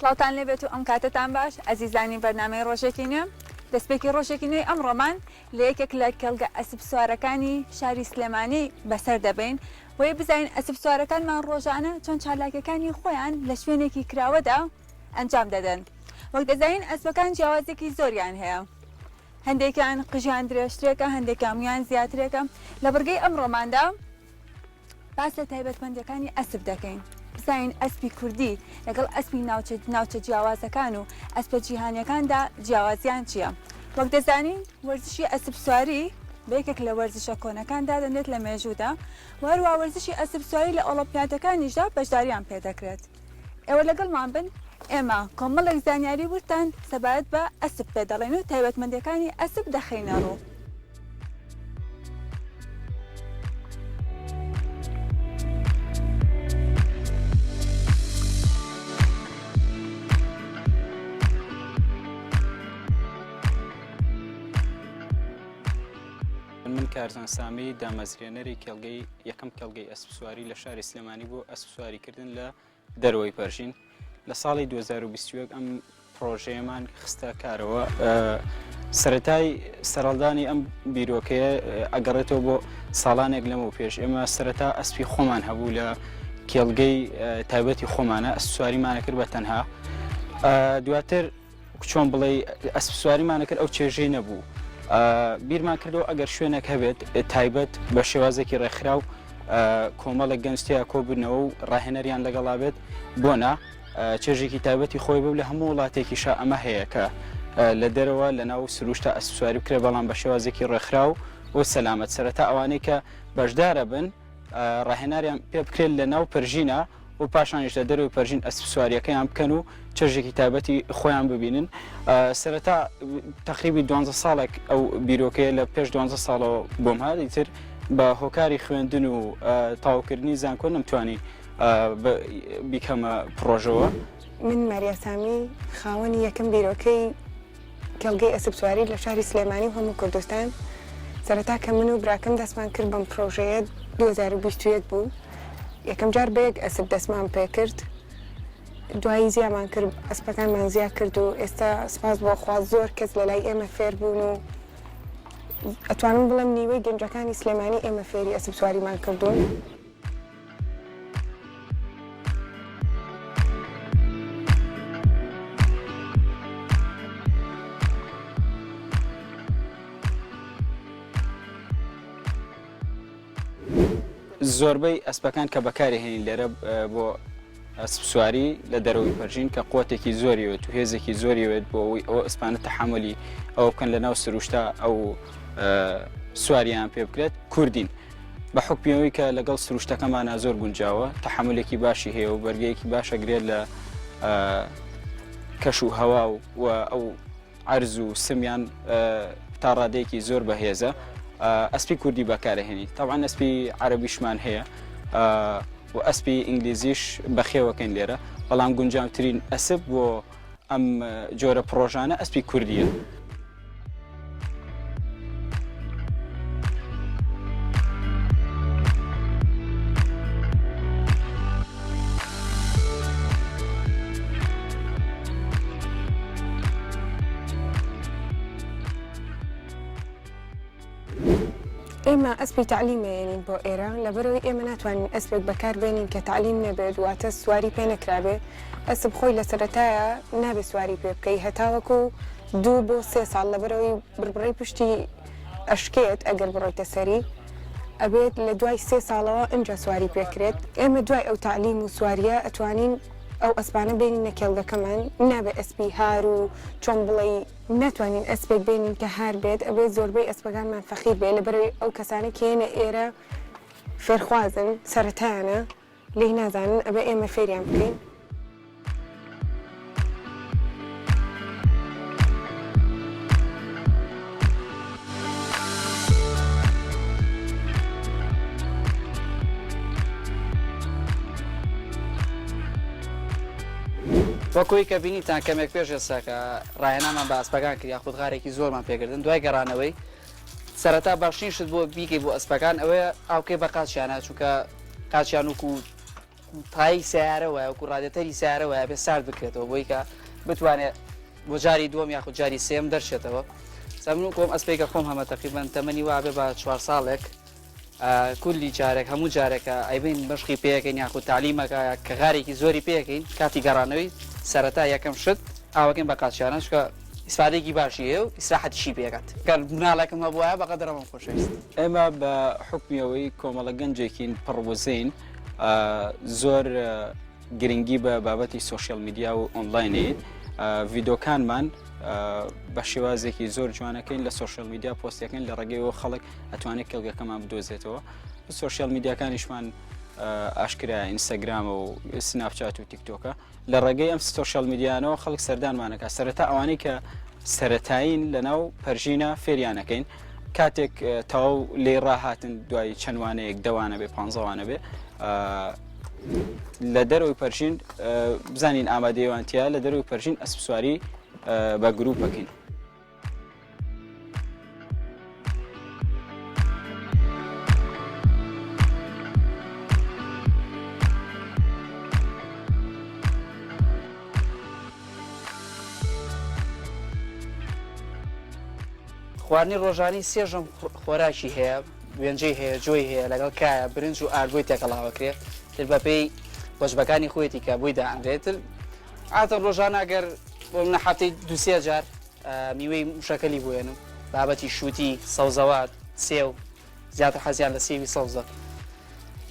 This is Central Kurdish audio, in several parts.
سڵاوتان لێبێت و ئەم کاتتان باش ئەزیزانی بەرنامەی ڕۆژێکی نوێ دەستپێکی ڕۆژێکی نوێی ئەمڕۆمان لە یەکێک لە کەڵگە ئەسب سوارەکانی شاری سلێمانی بەسەر دەبین وەی بزانین ئەسب سوارەکانمان ڕۆژانە چۆن چالاکیەکانی خۆیان لە شوێنێکی کراوەدا ئەنجام دەدەن وەک دەزانین ئەسبەکان جیاوازێکی زۆریان هەیە هەندێکیان قژیان درێژترێکە هەندێکیان مویان زیاترێکە لە بڕگەی ئەمڕۆماندا باس لە تایبەتمەندیەکانی ئەسب دەکەین بزانین ئەسپی کوردی لەگەڵ ئەسپی ناوچە جیاوازەکان و ئەسپە جیهانیەکاندا جیاوازیان چییە؟ وەک دەزانین وەرزشی ئەسب سواری بەیەکێک لە وەرزشە کۆنەکاندا دەنێت لە مێژوودا وەروە وەرزشی ئەسب سواری لە ئۆلۆمپیاتەکانیشدا بەشداریان پێدەکرێت. ئێوە لەگەڵمان بن ئێمە کۆمەڵێک زانیاری ورتان سەبارەت بە ئەسب پێ دەڵێن و تایبەتمەندیەکانی ئەسب دەخەینە ڕوو. من کارزان سامی دامەزرێنەری کێڵگەی یەکەم کێڵگەی ئەسب سواری لە شاری سلێمانی بۆ ئەسب سواریکردن لە دەرەوەی پەرژین لە ساڵی 2021 ئەم پرۆژەیەمان خستە کارەوە سەرەتای سەرەڵدانی ئەم بیرۆکەیە ئەگەڕێتەوە بۆ ساڵانێک لەمە پێش ئێمە سەرەتا ئەسپی خۆمان هەبوو لە کێڵگەی تایبەتی خۆمانە ئەسب سواریمانە کرد بە تەنها دواتر چۆن بڵێ ئەسب سواریمانە کرد ئەو چێژەی نەبوو بیرمان کردەوە ئەگەر شوێنێک هەبێت تایبەت بە شێوازێکی ڕێکخراو کۆمەڵێک گەنجتەیە کۆبوونەوە و ڕاهێنەریان لەگەڵا بێت بۆنا چێژێکی تایبەتی خۆی بوو لە هەموو وڵاتێکیشا ئەمە هەیە کە لە دەرەوە لە ناو سروشتە ئەسب سواری بکرێ بەڵام بە شێوازێکی ڕێکخراو و سەلامەت سەرەتا ئەوانەی کە بەشدارە بن ڕاهێناریان پێ بکرێت لە ناو پەرژینە و پاشانیش لە دەروی پەرژین ئەسب سواریەکەیان بکەن و چێژێکی تایبەتی خۆیان ببینن سەرەتا تقریبی 12 ساڵێک ئەو بیرۆکەیە لە پێش 12 ساڵەوە بۆم هات ئیتر بە هۆکاری خوێندن و تاوکردنی زانکۆ نەمتوانی بیکەمە پرۆژەوە. من ماریا سامی خاوەنی یەکەم بیرۆکەی کێڵگەی ئەسب سواری لە شاری سلێمانی و هەموو کوردستان سەرەتا کە من و براکەم دەستمان کرد بەم پرۆژەیە 2021 بوو یەکەم جار بەیەک ئەسب دەستمان پێ کرد دوایی زیامان کرد ئەسپەکانمان زیاد کرد و ئێستا سپاس بۆ خوا زۆر کەس لە لای ئێمە فێر بوون و ئەتوانم بڵێم نیوەی گەنجەکانی سلێمانی ئێمە فێری ئەسب سواریمان کردوون. زۆربەی ئەسپەکان کە بەکاری هێنین لێرە بۆ ئەسب سواری لە دەرەوەی پەرژین کە قوتێکی زۆریوێت و هێزێکی زۆریوێت بۆ ئەوەی ئەو ئەسپانە تەحملی ئەوە بکەن لە ناو سروشتا ئەو سواریان پێ بکرێت کوردین بە حکمیەوەی کە لەگەڵ سروشتەکەمانە زۆر گونجاوە تەحملێکی باشی هەیە و بەرگەیەکی باشەگرێت لە کەش و هەوا و ئەو عەرز و سمیان تا ڕادەیەکی زۆر بەهێزە ئەسپی کوردی بەکارەهێنی تاوان ئەسپی عەرەبیشمان هەیە و ئەسپی ئینگلیزیش بەخێوەکەین لێرە بەڵام گونجاوترین ئەسب بۆ ئەم جۆرە پرۆژانە ئەسپی کوردیە. ئێمە ئەسپی تعلیمەیەنین بۆ ئێرە لەبەرەوەی ئێمە ناتوانین ئەسپێک بەکاربێنین کە تعلیم نەبێت واتە سواری پێ نەکرابێ ئەسب خۆی لە سەرەتایە نابێت سواری پێ بکەی هەتاوەکو 2 بۆ 3 ساڵ لەبەرەوەی بربڕی پشتی ئەشکێت ئەگەر بڕۆیتە سەری ئەبێت لە دوای 3 ساڵەوە ئەنجا سواری پێکرێت ئێمە دوای ئەو تعلیم و سواریە ئەتوانین ئەو ئەسپانە بینینە کێڵگەکەمان نابێ ئەسپی هار و چۆن بڵێ ناتوانین ئەسپێک بینین کە هار بێت ئەبێت زۆربەی ئەسپەکانمان فەخیر بێت لەبەرەوەی ئەو کەسانە کێنە ئێرە فێرخوازن سەرەتایانە لێی نازانن ئەبێ ئێمە فێریان بکەین. وەکوی کە بینیتان کەمێک پێش ئێستا کە ڕاهێنامان بە ئەسپەکان کرد یاخود غارێکی زۆرمان پێکردن دوای گەڕانەوەی سەرەتا باشترین شت بۆ بیکەی بۆ ئەسپەکان ئەوەیە ئاوکەی بە قاچیانە چونکە قاچیان وکو تای سیارەوە وەکو ڕادەتەری سیارەوە بێ سارد بکرێتەوە بۆی کە بتوانێت بۆ جاری دووەم یاخود جاری سێم دەرچێتەوە سەمن کۆم ئەسپێکە خۆم هەمە تەقریبان تەمەنی وابێ بە 4 ساڵێک کولی جارێک هەموو جارێکە ئەیبین بەشقی پێەکەین یاخود تعلیمەکە کە غارێکی زۆری پێەکەین کاتی گەڕانەوەی سەرەتا یەکەم شت ئاوەکەین بە قاچیانە چکە ئیسفادێکی باشی هەیە و ئیسراحەتیشی پێکات کار مناڵەکەم هەبووە بەقەدرەوەم خۆشەویست ئێمە بە حکمیەوەی کۆمەڵە گەنجێکین پڕوزین زۆر گرنگی بە بابەتی سوۆشیال میدیا و ئۆنلاینی ڤیدۆکانمان بە شێوازێکی زۆر جوانەکەین لە سوۆشیال میدیا پۆستەکەین لە ڕێگەیەوە خەڵک ئەتوانێت کەڵگەکەمان بدۆزێتەوە سوۆشیال میدیاکانیشمان ئاشکرا ئینستاگرامە و سناپچات و تیکتۆکە لە ڕێگەی ئەم سوۆشیال میدیانەوە خەڵک سەردانمانەکە سەرەتا ئەوانەی کە سەرەتایین لەناو پەرژینە فێریانەکەین کاتێک تەواو لێ ڕاهاتن دوای چەندوانەیەک دەوانە بێ پانزەوانە بێ لە دەرەوەی پەرژین بزانین ئامادەیەوانتیا لە دەرەوەی پەرژین ئەسپ سواری بە گروپەکەین خواردنی ڕۆژانی سێژم خۆراکی هەیە وێنجەی هەیە جۆی هەیە لەگەڵ کایە برنج و ئاردبووی تێکەڵاوەکرێت تر بەپێی وەجبەکانی خۆیەتی کە بووی داانرێتتر ئاتە ڕۆژانە ئەگەر بۆ منە هەفتەی دوسێ جار میوەی موشەکەلی بێنم بابەتی شووتی سەوزەوات سێو زیاتر حەزیان لە سێوی سەوزە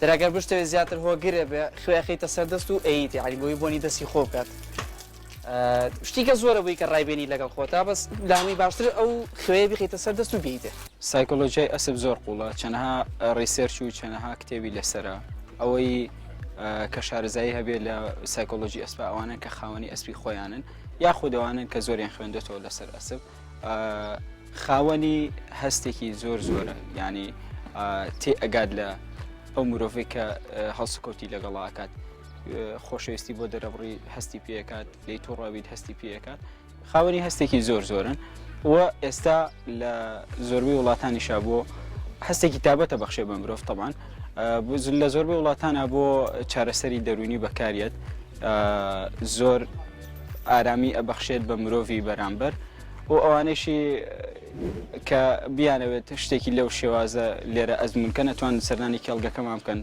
دەراگەر بشتەوێت زیاتر هۆگرێ بێ خوێخیتە سەردەست و ئەیتی علی بۆی بۆنی دەستی خۆ بکات شتیکە زۆرە بووی کە ڕایبێنی لەگەڵ خۆتا بەس لامی باشتر ئەو خوێ بخیتە سەر دەست و بیتێ سایکۆلۆژیای ئەسب زۆر قوڵە چەندەها ڕیسێرچ و چەندەها کتێبی لەسرە ئەوەی کە شارەزایی هەبێت لە سایکۆلۆژی ئەسپا ئەوانن کە خاوەنی ئەسپی خۆیانن یاخود ئەوانن کە زۆریان خوێندێتەوە لەسەر ئەسب خاوەنی هەستێکی زۆر زۆرە ینی تێ ئەگات لە ئەو مرۆڤی کە هەڵسوکەوتی لەگەڵاکات خۆشەویستی بۆ دەرەبڕی هەستی پێکات لی تووڕاویت هەستی پێکات خاوەنی هەستێکی زۆر زۆرن و ئێستا لە زۆربەی وڵاتانیشا بۆ هەستێکی تابەتە بەخشێ بە مرۆڤ تەبان لە زۆربەی وڵاتانە بۆ چارەسەری دەرونی بەکارێت زۆر ئارامی ئەبەخشێت بە مرۆڤی بەرامبەر و ئەوانەیشی کە بیانەوێت شتێکی لەو شێوازە لێرە ئەزمونکە نەتوان سەردانی کێڵگەکەمان بکەن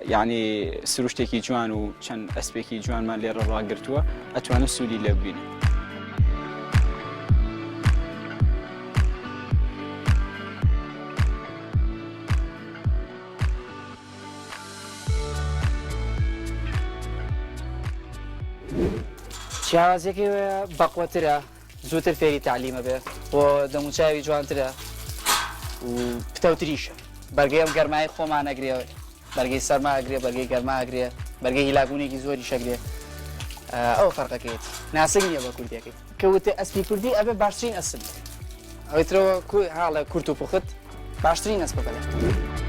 یعنی سروشتێکی جوان و چەند ئەسپێکی جوانمان لێرە ڕاگرتووە ئەتوانە سوودی لێ ببینن شیاوازێکی بەقوەترە زووتر فێری تعلیمە بێ بۆ دەموچاوی جوانترە و پتەوتریشە بەرگەی ئەم گەرمای خۆمان نەگرێ بەرگەی سەرماگرێ بەرگەی گەرماگرێ بەرگەی هیلاگونێکی زۆری شەگرێ ئەو فەرقەکەیت ناسک نییە بە کوردیەکەی کەوتە ئەسپی کوردی ئەبێ باشترین ئەسب ئەوەی ترەوە حاڵە کورت و پوخت باشترین ئەسپە بەلێ